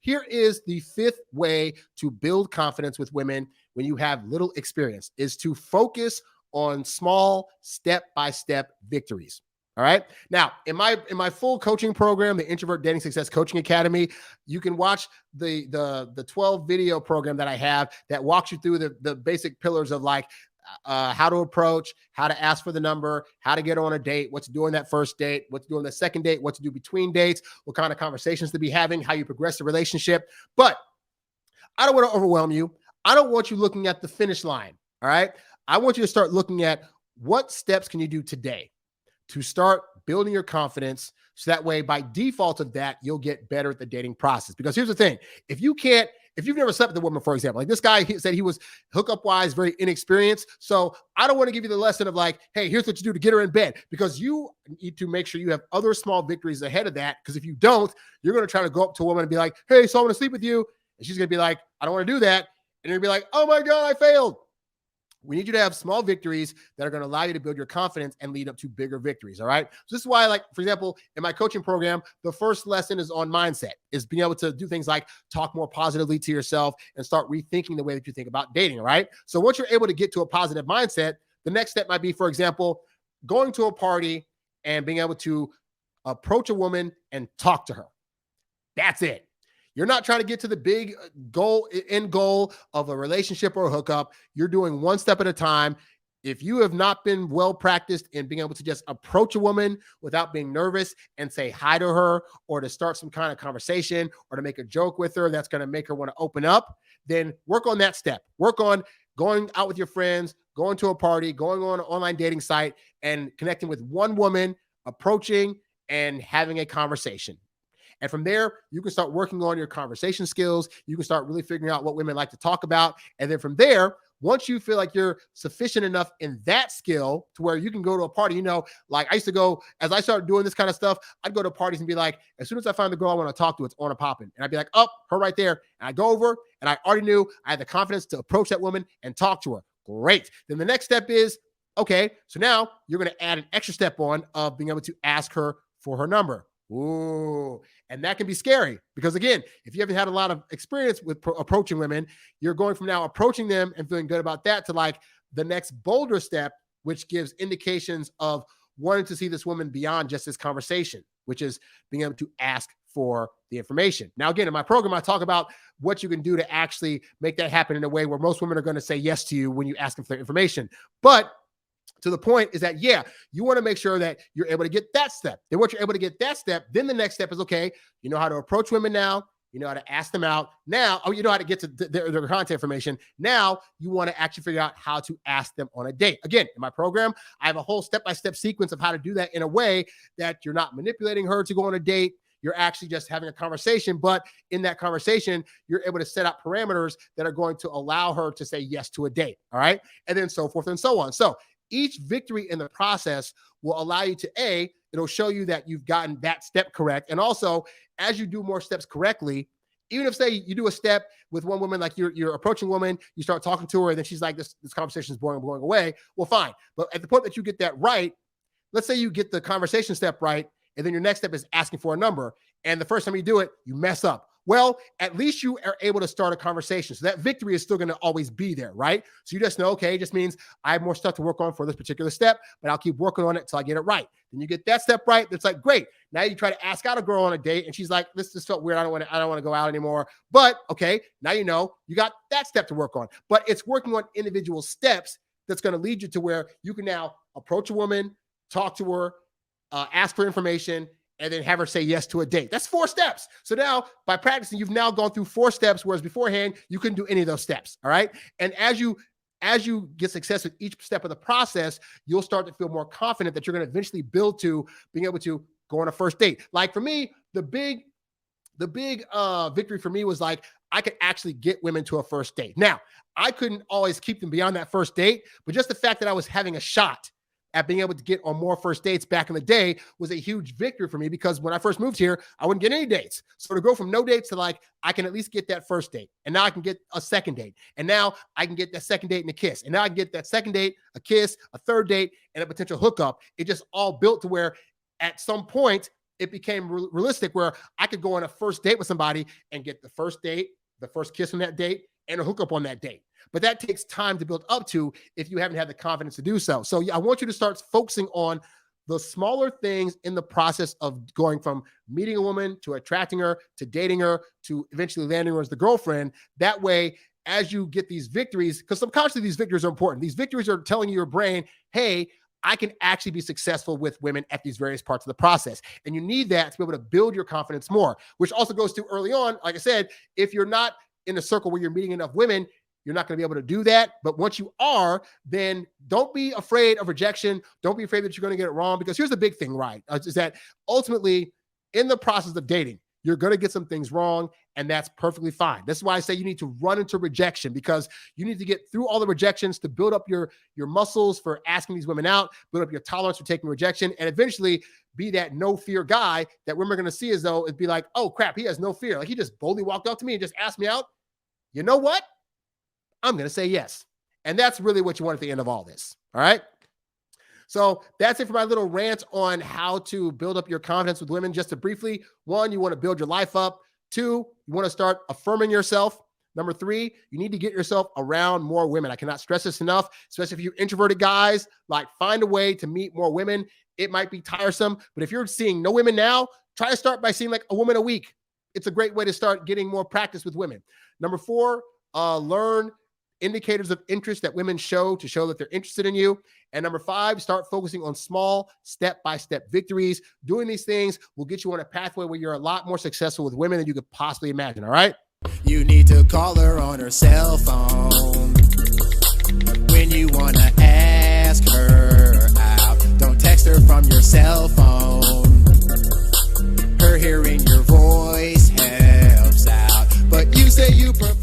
here is the fifth way to build confidence with women when you have little experience, is to focus on small step-by-step victories. All right. Now, in my full coaching program, the Introvert Dating Success Coaching Academy, you can watch the 12 video program that I have that walks you through the basic pillars of like how to approach, how to ask for the number, how to get on a date, what to do on that first date, what to do on the second date, what to do between dates, what kind of conversations to be having, how you progress the relationship. But I don't want to overwhelm you. I don't want you looking at the finish line. All right. I want you to start looking at what steps can you do today to start building your confidence. So that way, by default of that, you'll get better at the dating process. Because here's the thing. If you've never slept with a woman, for example, like this guy said he was hookup wise, very inexperienced. So I don't want to give you the lesson of like, hey, here's what you do to get her in bed, because you need to make sure you have other small victories ahead of that. Because if you don't, you're going to try to go up to a woman and be like, hey, so I want to sleep with you. And she's going to be like, I don't want to do that. And you're going to be like, oh my God, I failed. We need you to have small victories that are going to allow you to build your confidence and lead up to bigger victories. All right. So this is why, like, for example, in my coaching program, the first lesson is on mindset, is being able to do things like talk more positively to yourself and start rethinking the way that you think about dating. All right. So once you're able to get to a positive mindset, the next step might be, for example, going to a party and being able to approach a woman and talk to her. That's it. You're not trying to get to the big end goal of a relationship or a hookup. You're doing one step at a time. If you have not been well practiced in being able to just approach a woman without being nervous and say hi to her, or to start some kind of conversation, or to make a joke with her that's going to make her want to open up, then work on that step. Work on going out with your friends, going to a party, going on an online dating site, and connecting with one woman, approaching and having a conversation. And from there, you can start working on your conversation skills. You can start really figuring out what women like to talk about. And then from there, once you feel like you're sufficient enough in that skill to where you can go to a party, like I used to go, as I started doing this kind of stuff, I'd go to parties and be like, as soon as I find the girl I want to talk to, it's on a popping. And I'd be like, oh, her right there. And I go over and I already knew I had the confidence to approach that woman and talk to her. Great. Then the next step is, okay, so now you're going to add an extra step on of being able to ask her for her number. Ooh, and that can be scary because, again, if you haven't had a lot of experience with approaching women, you're going from now approaching them and feeling good about that to like the next bolder step, which gives indications of wanting to see this woman beyond just this conversation, which is being able to ask for the information. Now, again, in my program, I talk about what you can do to actually make that happen in a way where most women are going to say yes to you when you ask them for their information. But to the point is that, yeah, you want to make sure that you're able to get that step. Then once you're able to get that step, then the next step is, okay, you know how to approach women now. You know how to ask them out. Now, you know how to get to their contact information. Now you want to actually figure out how to ask them on a date. Again, in my program, I have a whole step-by-step sequence of how to do that in a way that you're not manipulating her to go on a date. You're actually just having a conversation, but in that conversation, you're able to set up parameters that are going to allow her to say yes to a date. All right. And then so forth and so on. So each victory in the process will allow you to, it'll show you that you've gotten that step correct. And also, as you do more steps correctly, even if, say, you do a step with one woman, like you're approaching a woman, you start talking to her, and then she's like, this conversation is boring, I'm going away. Well, fine. But at the point that you get that right, let's say you get the conversation step right, and then your next step is asking for a number. And the first time you do it, you mess up. Well, at least you are able to start a conversation. So that victory is still going to always be there, right? So you just know, okay, it just means I have more stuff to work on for this particular step, but I'll keep working on it until I get it right. Then you get that step right. It's like, great. Now you try to ask out a girl on a date and she's like, this just felt weird. I don't want to go out anymore. But okay, now you know you got that step to work on. But it's working on individual steps that's going to lead you to where you can now approach a woman, talk to her, ask for information, and then have her say yes to a date. That's 4 steps. So now by practicing, you've now gone through 4 steps, whereas beforehand, you couldn't do any of those steps. All right. And as you get success with each step of the process, you'll start to feel more confident that you're going to eventually build to being able to go on a first date. Like for me, the big victory for me was like, I could actually get women to a first date. Now, I couldn't always keep them beyond that first date, but just the fact that I was having a shot at being able to get on more first dates back in the day was a huge victory for me, because when I first moved here, I wouldn't get any dates. So to go from no dates to like, I can at least get that first date. And now I can get a second date. And now I can get that second date and a kiss. And now I can get that second date, a kiss, a third date, and a potential hookup. It just all built to where at some point it became realistic where I could go on a first date with somebody and get the first date, the first kiss on that date, and a hookup on that date. But that takes time to build up to if you haven't had the confidence to do so. So I want you to start focusing on the smaller things in the process of going from meeting a woman to attracting her, to dating her, to eventually landing her as the girlfriend. That way, as you get these victories, because subconsciously these victories are important. These victories are telling your brain, hey, I can actually be successful with women at these various parts of the process. And you need that to be able to build your confidence more, which also goes to early on. Like I said, if you're not in a circle where you're meeting enough women, you're not going to be able to do that. But once you are, then don't be afraid of rejection. Don't be afraid that you're going to get it wrong. Because here's the big thing, right? Is that ultimately in the process of dating, you're going to get some things wrong, and that's perfectly fine. That's why I say you need to run into rejection, because you need to get through all the rejections to build up your muscles for asking these women out, build up your tolerance for taking rejection, and eventually be that no fear guy that women are going to see as though it'd be like, oh crap, he has no fear. Like he just boldly walked up to me and just asked me out. You know what? I'm going to say yes. And that's really what you want at the end of all this. All right. So that's it for my little rant on how to build up your confidence with women. Just to briefly, 1, you want to build your life up. 2, you want to start affirming yourself. Number 3, you need to get yourself around more women. I cannot stress this enough, especially if you're introverted guys, like find a way to meet more women. It might be tiresome, but if you're seeing no women now, try to start by seeing like a woman a week. It's a great way to start getting more practice with women. Number 4, learn indicators of interest that women show to show that they're interested in you. And number 5, start focusing on small step-by-step victories. Doing these things will get you on a pathway where you're a lot more successful with women than you could possibly imagine. All right. You need to call her on her cell phone when you want to ask her out. Don't text her from your cell phone. Her hearing your voice helps out, but you say you prefer